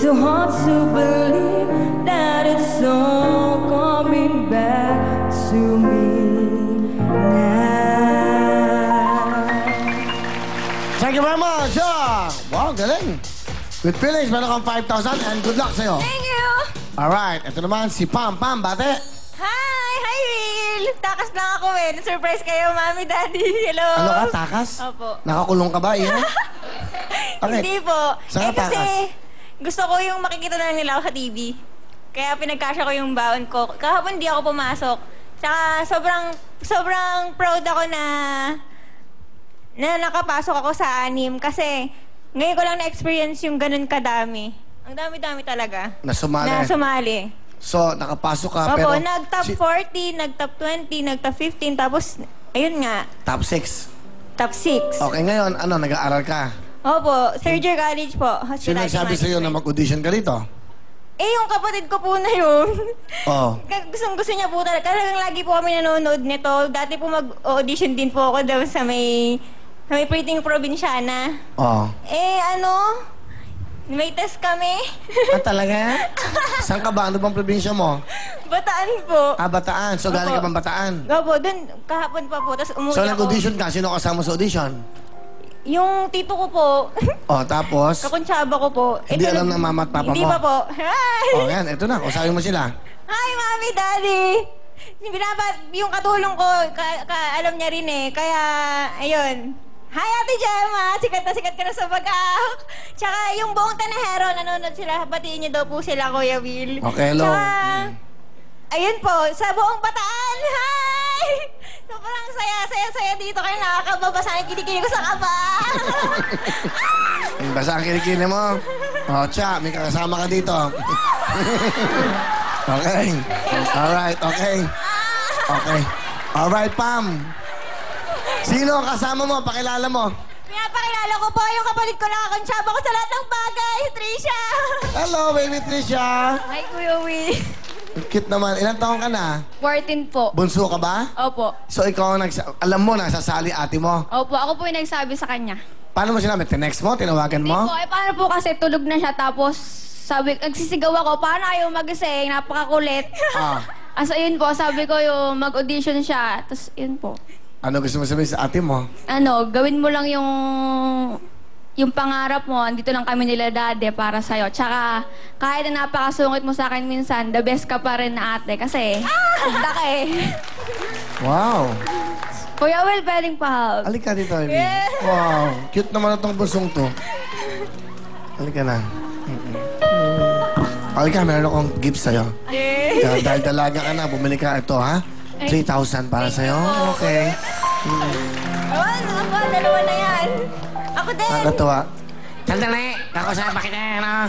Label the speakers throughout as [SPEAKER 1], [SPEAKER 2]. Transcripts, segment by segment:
[SPEAKER 1] so hard to believe that it's all coming back to me now.
[SPEAKER 2] Thank you very much. Wow, galing. Good feelings. Meron kang 5,000 and good luck sa'yo.
[SPEAKER 1] Thank you!
[SPEAKER 2] Alright, ito naman si Pam. Pam, bate.
[SPEAKER 1] Hi! Hi, Will! Takas lang ako eh. Surprise kayo, Mami, Daddy. Hello!
[SPEAKER 2] Ano ka, takas?
[SPEAKER 1] Opo.
[SPEAKER 2] Nakakulong ka ba, Iha? Bakit?
[SPEAKER 1] Hindi po.
[SPEAKER 2] Saan ka
[SPEAKER 1] Kasi
[SPEAKER 2] takas?
[SPEAKER 1] gusto ko yung makikita na lang nila ako sa TV. Kaya pinagkasya ko yung baon ko. Kahapon di ako pumasok. Tsaka sobrang proud ako na nakapasok ako sa anim. Kasi ngayon ko lang na-experience yung ganun kadami. Ang dami-dami talaga.
[SPEAKER 2] Na sumali. So, nakapasok ka,
[SPEAKER 1] Opo,
[SPEAKER 2] pero...
[SPEAKER 1] nag-top 40, nag-top 20, nag-top 15, tapos, ayun nga,
[SPEAKER 2] Top 6.
[SPEAKER 1] top 6.
[SPEAKER 2] Okay, ngayon, ano, nag-aaral ka?
[SPEAKER 1] Opo, third year college po.
[SPEAKER 2] Sino
[SPEAKER 1] Hospitality
[SPEAKER 2] nagsabi sa'yo na
[SPEAKER 1] management.
[SPEAKER 2] mag-audition ka rito?
[SPEAKER 1] Eh, yung kapatid ko po na yun.
[SPEAKER 2] Oo.
[SPEAKER 1] Gustong-gusto niya po talaga. Talagang lagi po kami nanonood nito. Dati po mag-audition din po ako daw sa may Priting Provinciana.
[SPEAKER 2] Oo.
[SPEAKER 1] Eh, may test kami.
[SPEAKER 2] Ah, talaga? Saan ka ba? Ano bang probinsya mo?
[SPEAKER 1] Bataan po.
[SPEAKER 2] Ah, Bataan. So, galing ka
[SPEAKER 1] Opo.
[SPEAKER 2] bang Bataan?
[SPEAKER 1] Opo, dun, kahapon pa po. Tapos umuwi
[SPEAKER 2] So,
[SPEAKER 1] ako.
[SPEAKER 2] nag-audition ka. Sino kasama sa audition?
[SPEAKER 1] Yung tito ko po.
[SPEAKER 2] Oh, tapos?
[SPEAKER 1] Kakuntsaba ko po.
[SPEAKER 2] Hindi
[SPEAKER 1] Ito
[SPEAKER 2] alam
[SPEAKER 1] lang-
[SPEAKER 2] ng mama at papa
[SPEAKER 1] Hindi
[SPEAKER 2] mo?
[SPEAKER 1] pa po. Hi!
[SPEAKER 2] Oh, yan. Ito na. Usapin mo sila.
[SPEAKER 1] Hi, Mami, Daddy! Yung katulong ko, alam niya rin eh. Kaya, ayun. Hi, Ate Gemma! Sikat ka na sa bagak. Tsaka yung buong Tanahero, nanonood sila. Batiin niyo daw po sila, Kuya Will.
[SPEAKER 2] Okay, hello.
[SPEAKER 1] Tsaka, ayun po, sa buong Bataan. Hi! Sobrang saya dito. Kaya nakakababasa ang kinikili ko sa kaba.
[SPEAKER 2] Basta ang kinikini mo. Oh, Cha, may kasama ka dito. Okay. Alright, okay. Okay. Alright, Pam. Sino ang kasama mo? Pakilala mo.
[SPEAKER 1] Pinapakilala ko po yung kapatid ko na kakuntsaba ko sa lahat ng bagay, Trisha.
[SPEAKER 2] Hello, baby Trisha.
[SPEAKER 3] Hi, Kuya Will.
[SPEAKER 2] Cute naman. Ilang taon ka na?
[SPEAKER 3] 14 po.
[SPEAKER 2] Bunso ka ba?
[SPEAKER 3] Opo.
[SPEAKER 2] So, ikaw ang alam mo, nasasali ate mo.
[SPEAKER 3] Opo, ako po yung nagsabi sa kanya.
[SPEAKER 2] Paano mo sinabi? Tinext mo? Tinawagan
[SPEAKER 3] Hindi
[SPEAKER 2] mo?
[SPEAKER 3] po, paano po kasi tulog na siya tapos nagsisigaw ako, paano ayaw magising? Napakakulit.
[SPEAKER 2] Ah.
[SPEAKER 3] Asa yun po, sabi ko yung mag-audition siya. Tapos yun po.
[SPEAKER 2] Ano gusto mo sabihin sa ate mo?
[SPEAKER 3] Gawin mo lang yung pangarap mo, andito lang kami nila Daddy para sa'yo. Tsaka, kahit na napakasungit mo sa akin minsan, the best ka pa rin na ate. Kasi, ganda ka eh.
[SPEAKER 2] Wow.
[SPEAKER 3] Kuya Will, pwedeng pa-hug.
[SPEAKER 2] Halika dito, Ivy. Wow. Cute naman itong busong to. Halika na. Halika, meron akong gift sa'yo. Dahil dalaga ka na, bumili ka ito, ha? 3,000 para sa'yo. Okay.
[SPEAKER 1] Ako, dalawa na yan. Ako din.
[SPEAKER 2] Nakakatuwa. Sandali! Ako sa bakit na,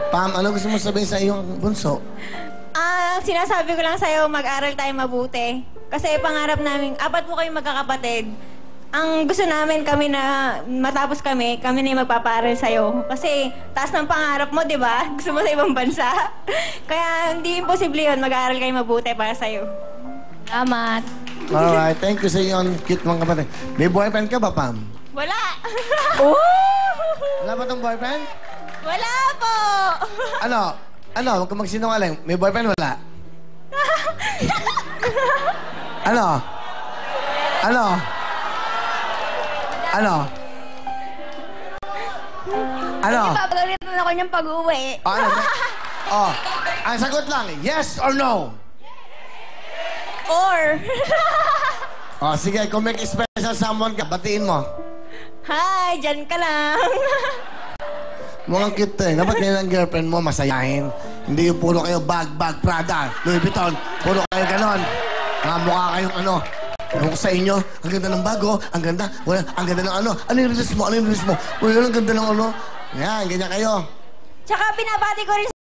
[SPEAKER 2] Pam, ano gusto mo sabihin sa iyong bunso?
[SPEAKER 1] Sinasabi ko lang sa'yo, mag-aral tayo mabuti. Kasi pangarap namin, 4 po kayong magkakapatid. Ang gusto namin kami na matapos kami na yung magpapaaral sa'yo. Kasi taas ng pangarap mo, di ba? Gusto mo sa ibang bansa. Kaya hindi imposible yun, mag-aaral kayo mabuti para sa'yo.
[SPEAKER 3] Salamat.
[SPEAKER 2] Alright, thank you sa iyong cute mga kapatid. May boyfriend ka ba, Pam?
[SPEAKER 1] Wala!
[SPEAKER 2] Wala ba tong boyfriend?
[SPEAKER 1] Wala po!
[SPEAKER 2] Ano? Huwag ka magsinungaling. May boyfriend, wala? Ano? Ano? Ano? Ano?
[SPEAKER 3] Papagalitan ako niyang pag-uwi.
[SPEAKER 2] Ano? Oh, ang sagot lang, yes or no?
[SPEAKER 1] Or,
[SPEAKER 2] Oh, sige, kung may special someone ka, batiin mo.
[SPEAKER 1] hi, dyan ka lang.
[SPEAKER 2] Mukhang cute to eh. Dapat ganyan ang girlfriend mo, masayahin. Hindi yung puro kayo bag, Prada, Louis Vuitton. Puro kayo ganon. Mga mukha kayong ano. Ewan ko sa inyo, ang ganda ng bago, ang ganda, wala, ang ganda ng ano. Ano yung release mo? Ano yung release mo? Wala, ang ganda ng ano. Yan, ganyan kayo.
[SPEAKER 1] Tsaka binabati ko rin